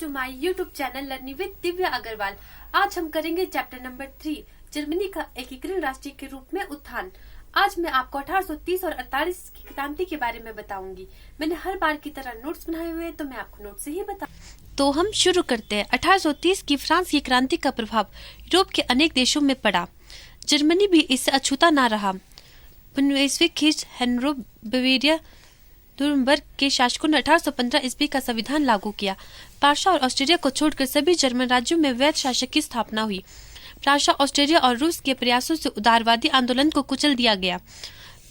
To my YouTube channel learning with Divya Agarwal. आज हम करेंगे चैप्टर नंबर 3 जर्मनी का एकीकरण राष्ट्र के रूप में उत्थान। आज मैं आपको 1830 और 48 की क्रांति के बारे में बताऊंगी। मैंने हर बार की तरह नोट्स बनाए हुए हैं, तो मैं आपको नोट से ही तो हम शुरू करते हैं। 1830 की फ्रांस की क्रांति का प्रभाव यूरोप के अनेक देशों में पड़ा। जर्मनी भी इससे अछूता न रहा। वैश्विक खींच हेनरो बवेरिया नुरेम्बर्ग के शासकों ने 1815 ईस्वी का संविधान लागू किया। प्राशा और ऑस्ट्रिया को छोड़कर सभी जर्मन राज्यों में वैध शासक की स्थापना हुई। प्राशा, ऑस्ट्रिया और रूस के प्रयासों से उदारवादी आंदोलन को कुचल दिया गया।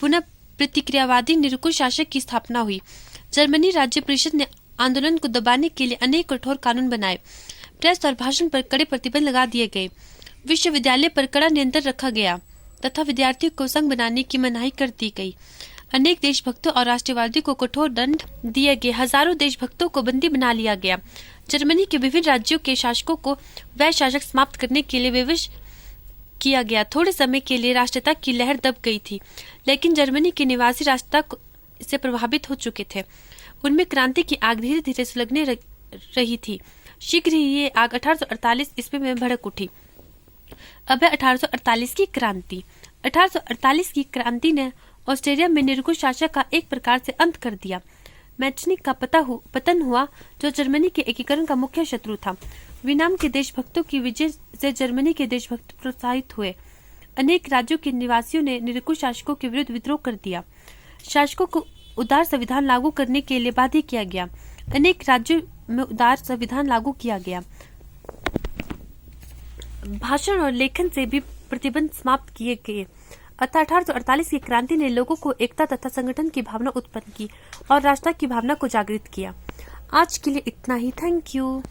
पुनः प्रतिक्रियावादी निरंकुश शासक की स्थापना हुई। जर्मनी राज्य परिषद ने आंदोलन को दबाने के लिए अनेक कठोर कानून बनाए। प्रेस और भाषण पर कड़े प्रतिबंध लगा दिए गए। विश्वविद्यालय पर कड़ा नियंत्रण रखा गया तथा विद्यार्थियों को संघ बनाने की मनाही कर दी गई। अनेक देशभक्तों और राष्ट्रवादियों को कठोर दंड दिए गए। हजारों देशभक्तों को बंदी बना लिया गया। जर्मनी के विभिन्न राज्यों के शासकों को वैध शासक समाप्त करने के लिए विवश किया गया। थोड़े समय के लिए राष्ट्रता की लहर दब गई थी, लेकिन जर्मनी के निवासी राष्ट्रता से प्रभावित हो चुके थे। उनमें क्रांति की आग धीरे धीरे सुलगने रही थी। शीघ्र ही ये आग 1848 ईस्वी में भड़क उठी। अब है 1848 की क्रांति। 1848 की क्रांति ने ऑस्ट्रिया में निरंकुश शासक का एक प्रकार से अंत कर दिया। मैटरनिक का पतन हुआ, जो जर्मनी के एकीकरण का मुख्य शत्रु था। वियतनाम के देशभक्तों की विजय से जर्मनी के देशभक्त प्रोत्साहित हुए। अनेक राज्यों के निवासियों ने निरंकुश शासकों के विरुद्ध विद्रोह कर दिया। शासकों को उदार संविधान लागू करने के लिए बाध्य किया गया। अनेक राज्यों में उदार संविधान लागू किया गया। भाषण और लेखन से भी प्रतिबंध समाप्त किए गए। 1848 की क्रांति ने लोगों को एकता तथा संगठन की भावना उत्पन्न की और राष्ट्र की भावना को जागृत किया। आज के लिए इतना ही। Thank you.